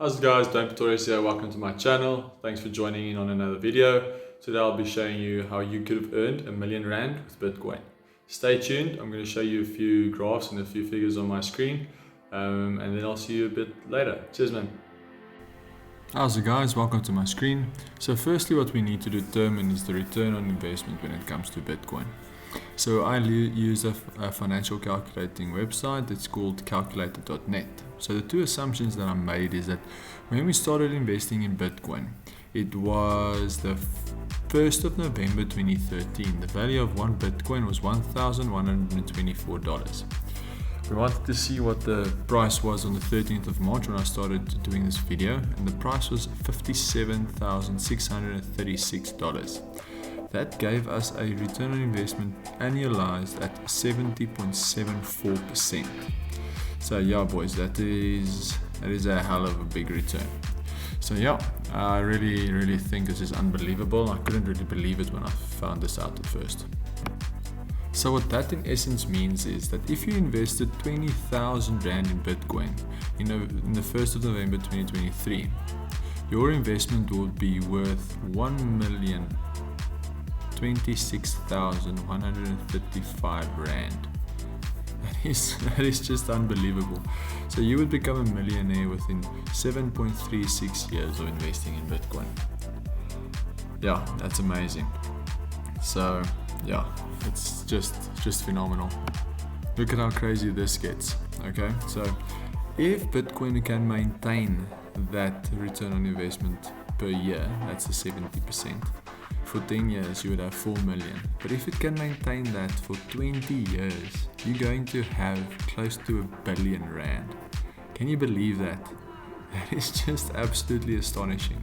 How's it guys, Dwaine Pretorius here, welcome to my channel. Thanks for joining in on another video. Today I'll be showing you how you could have earned R1,000,000 with Bitcoin. Stay tuned, I'm going to show you a few graphs and a few figures on my screen and then I'll see you a bit later. Cheers man. How's it guys, welcome to my screen. So firstly what we need to determine is the return on investment when it comes to Bitcoin. So I use a financial calculating website. It's called calculator.net. So the two assumptions that I made is that when we started investing in Bitcoin, it was the 1st of November 2013. The value of one Bitcoin was $1,124. We wanted to see what the price was on the 13th of March when I started doing this video, and the price was $57,636. That gave us a return on investment annualized at 70.74%. So yeah boys, that is a hell of a big return. So yeah, I really think this is unbelievable. I couldn't really believe it when I found this out at first. So what that in essence means is that if you invested 20,000 Rand in Bitcoin in the 1st of November 2023, your investment would be worth 1,026,135 Rand. That is just unbelievable. So you would become a millionaire within 7.36 years of investing in Bitcoin. Yeah, that's amazing. So yeah, it's just phenomenal. Look at how crazy this gets. Okay, so if Bitcoin can maintain that return on investment per year, that's the 70%. For 10 years you would have 4 million. But if it can maintain that for 20 years, you're going to have close to R1 billion. Can you believe that? That is just absolutely astonishing.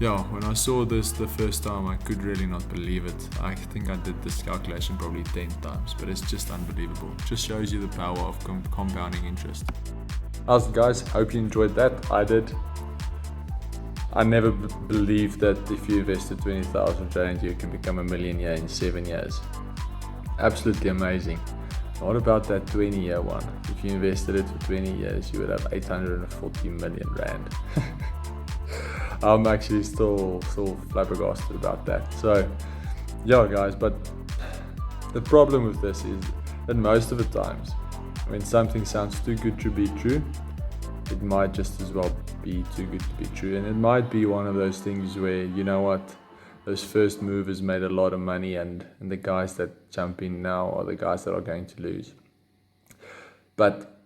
Yeah, when I saw this the first time, I could really not believe it. I think I did this calculation probably 10 times, but it's just unbelievable. It just shows you the power of compounding interest. How's it guys? Hope you enjoyed that. I did. I never believed that if you invested 20,000 Rand, you can become a millionaire in 7 years. Absolutely amazing. What about that 20-year one? If you invested it for 20 years, you would have 840 million Rand. I'm actually still flabbergasted about that. So, yeah guys, but the problem with this is that most of the times, when something sounds too good to be true, it might just as well be too good to be true. And it might be one of those things where, you know what, those first movers made a lot of money and the guys that jump in now are the guys that are going to lose. But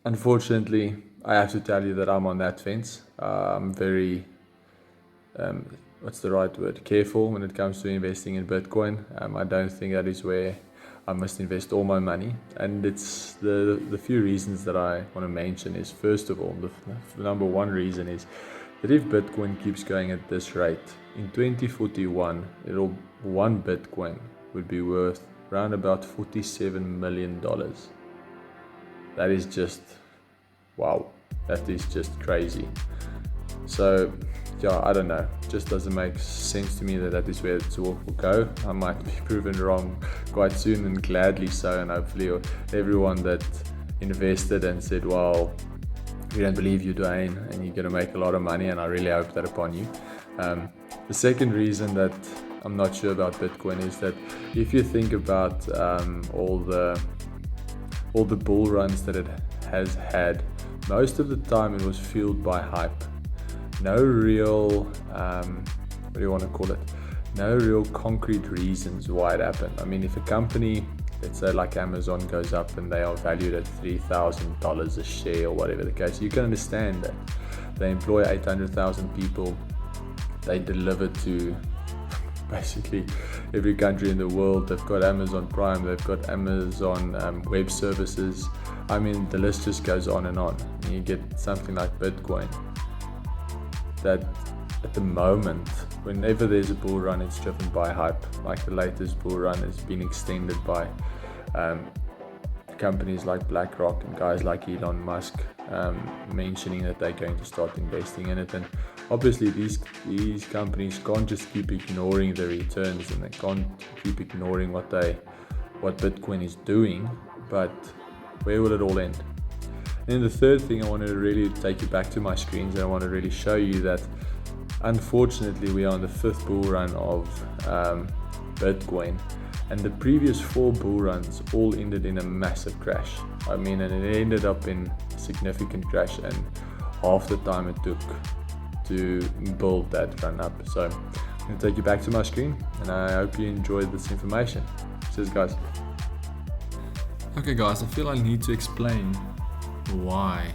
unfortunately, I have to tell you that I'm on that fence. I'm very, what's the right word, careful when it comes to investing in Bitcoin. I don't think that is where I must invest all my money, and it's the few reasons that I want to mention is, first of all, the number one reason is that if Bitcoin keeps going at this rate, in 2041, one Bitcoin would be worth around about $47 million. That is just, wow, that is just crazy. So yeah, I don't know, it just doesn't make sense to me that is where it will go. I might be proven wrong quite soon, and gladly so, and hopefully everyone that invested and said, well, we don't believe you, Dwaine, and you're going to make a lot of money, and I really hope that upon you. The second reason that I'm not sure about Bitcoin is that if you think about all the bull runs that it has had, most of the time it was fueled by hype. No real, what do you want to call it? No real concrete reasons why it happened. I mean, if a company, let's say like Amazon, goes up and they are valued at $3,000 a share or whatever the case, you can understand that. They employ 800,000 people. They deliver to basically every country in the world. They've got Amazon Prime, they've got Amazon Web Services. I mean, the list just goes on. And you get something like Bitcoin, that at the moment, whenever there's a bull run, it's driven by hype. Like the latest bull run has been extended by companies like BlackRock and guys like Elon Musk mentioning that they're going to start investing in it. And obviously these companies can't just keep ignoring the returns, and they can't keep ignoring what Bitcoin is doing. But where will it all end? And the third thing, I want to really take you back to my screens, and I want to really show you that unfortunately we are on the 5th bull run of Bitcoin, and the previous 4 bull runs all ended in a massive crash. I mean, and it ended up in a significant crash, and half the time it took to build that run up. So I'm going to take you back to my screen, and I hope you enjoyed this information. Cheers, guys. Okay guys, I feel I need to explain why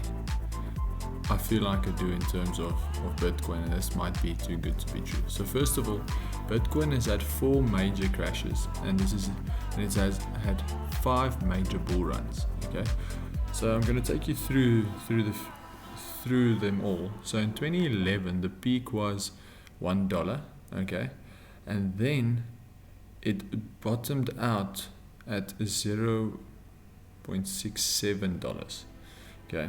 I feel like I do in terms of Bitcoin, and this might be too good to be true. So first of all, Bitcoin has had 4 major crashes, and it has had 5 major bull runs. Okay, so I'm going to take you through them all. So in 2011, the peak was $1. Okay, and then it bottomed out at $0.67. Okay,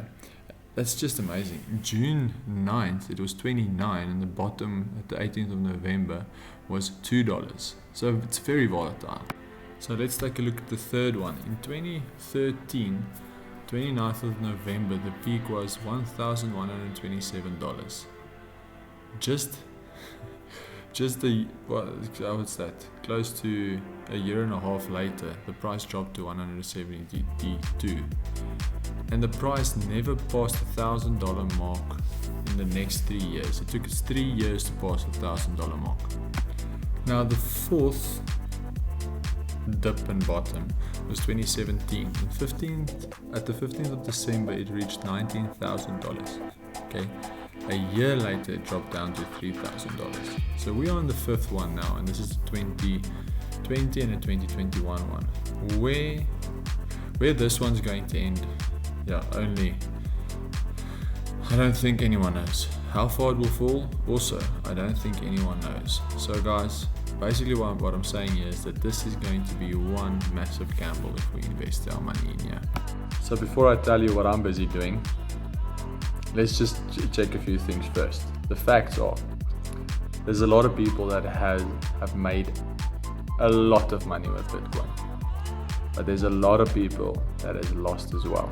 that's just amazing. June 9th, it was 29, and the bottom at the 18th of November was $2. So it's very volatile. So let's take a look at the third one. In 2013, 29th of November, the peak was $1,127. Just what's that? Close to a year and a half later, the price dropped to $172, and the price never passed the $1,000 mark in the next 3 years. It took us 3 years to pass the $1,000 mark. Now the 4th dip and bottom was 2017. At the 15th of December, it reached $19,000. Okay. A year later, it dropped down to $3,000. So we are on the 5th one now, and this is the 2020 and the 2021 one. Where this one's going to end, I don't think anyone knows. How far it will fall, also, I don't think anyone knows. So guys, basically what I'm saying here is that this is going to be one massive gamble if we invest our money in here. So before I tell you what I'm busy doing, let's just check a few things first. The facts are, there's a lot of people that have made a lot of money with Bitcoin, but there's a lot of people that has lost as well.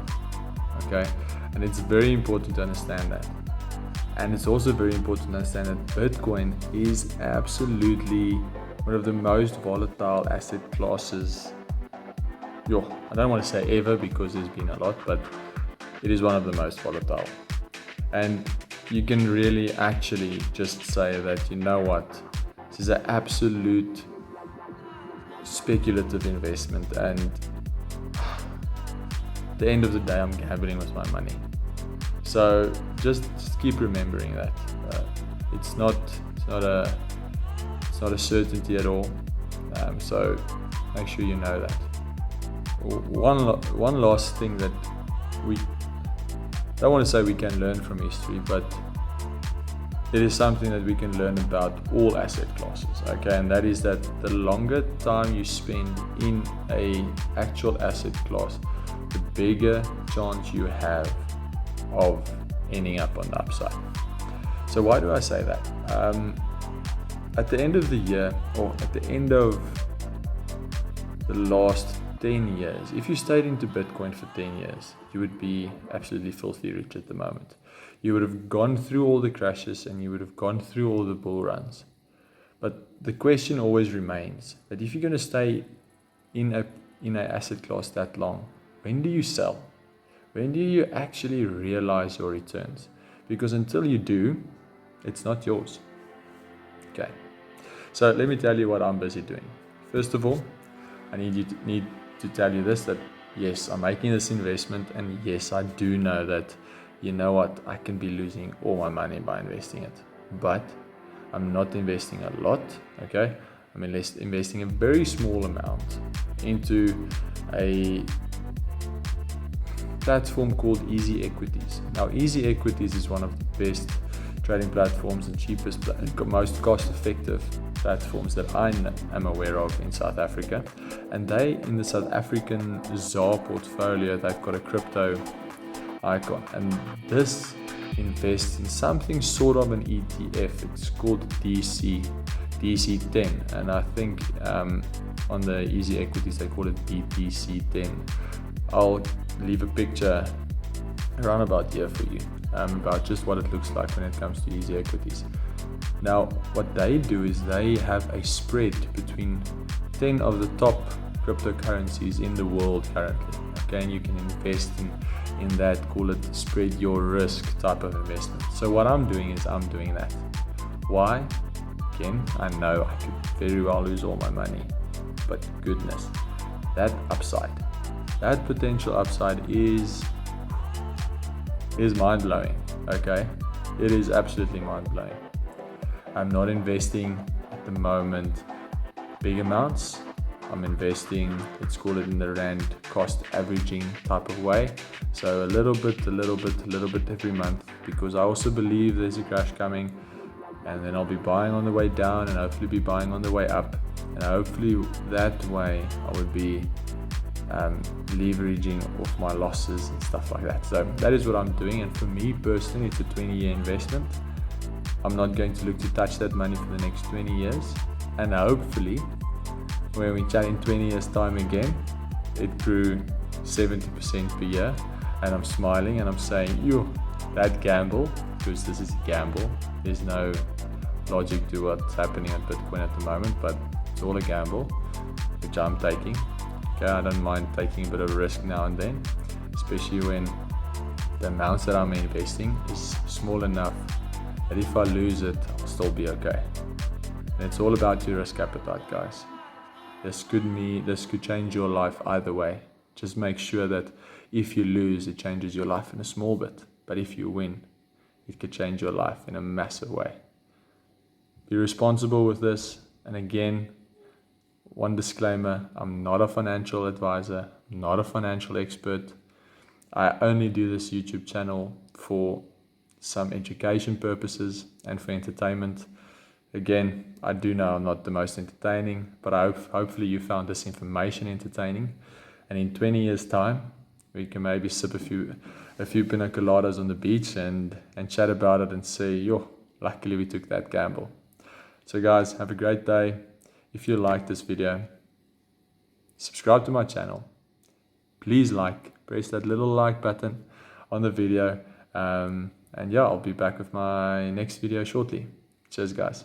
Okay, and it's very important to understand that. And it's also very important to understand that Bitcoin is absolutely one of the most volatile asset classes. I don't want to say ever, because there's been a lot, but it is one of the most volatile. And you can really actually just say that, you know what, this is an absolute speculative investment, and at the end of the day, I'm gambling with my money. So just keep remembering that it's not a certainty at all. So make sure you know that. One last thing that we don't want to say we can learn from history, but it is something that we can learn about all asset classes. Okay, and that is that the longer time you spend in a actual asset class, the bigger chance you have of ending up on the upside. So why do I say that? At the end of the year, or at the end of the last 10 years, if you stayed into Bitcoin for 10 years, you would be absolutely filthy rich at the moment. You would have gone through all the crashes, and you would have gone through all the bull runs. But the question always remains that if you're going to stay in a asset class that long, when do you sell? When do you actually realize your returns? Because until you do, it's not yours. Okay. So let me tell you what I'm busy doing. First of all, I need to tell you this, that yes, I'm making this investment, and yes, I do know that, you know what, I can be losing all my money by investing it. But I'm not investing a lot, okay? I'm investing a very small amount into a platform called Easy Equities. Now, Easy Equities is one of the best trading platforms and cheapest, most cost-effective platforms that I am aware of in South Africa. And they, in the South African ZAR portfolio, they've got a crypto icon, and this invests in something sort of an ETF. It's called DC10, and I think on the Easy Equities they call it BTC10. I'll leave a picture roundabout year for you, about just what it looks like when it comes to easy equities. Now, what they do is they have a spread between 10 of the top cryptocurrencies in the world currently. Okay, and you can invest in that, call it spread your risk type of investment. So what I'm doing is I'm doing that. Why? Again, I know I could very well lose all my money, but goodness, that upside, that potential upside is mind-blowing. Okay, it is absolutely mind-blowing. I'm not investing at the moment big amounts. I'm investing, let's call it in the rand cost averaging type of way. So a little bit every month, because I also believe there's a crash coming, and then I'll be buying on the way down and hopefully be buying on the way up. And hopefully that way I would be leveraging off my losses and stuff like that. So that is what I'm doing. And for me personally, it's a 20-year investment. I'm not going to look to touch that money for the next 20 years. And hopefully, when we chat in 20 years time again, it grew 70% per year. And I'm smiling and I'm saying, yo, that gamble, because this is a gamble. There's no logic to what's happening at Bitcoin at the moment, but it's all a gamble, which I'm taking. Okay, I don't mind taking a bit of risk now and then, especially when the amounts that I'm investing is small enough that if I lose it, I'll still be okay. And it's all about your risk appetite, guys. This could change your life either way. Just make sure that if you lose, it changes your life in a small bit. But if you win, it could change your life in a massive way. Be responsible with this. And again, one disclaimer, I'm not a financial advisor, not a financial expert. I only do this YouTube channel for some education purposes and for entertainment. Again, I do know I'm not the most entertaining, but hopefully you found this information entertaining. And in 20 years' time, we can maybe sip a few pina coladas on the beach and chat about it and say, yo, luckily we took that gamble. So guys, have a great day. If you like this video, subscribe to my channel. Please press that little like button on the video. And yeah, I'll be back with my next video shortly. Cheers, guys.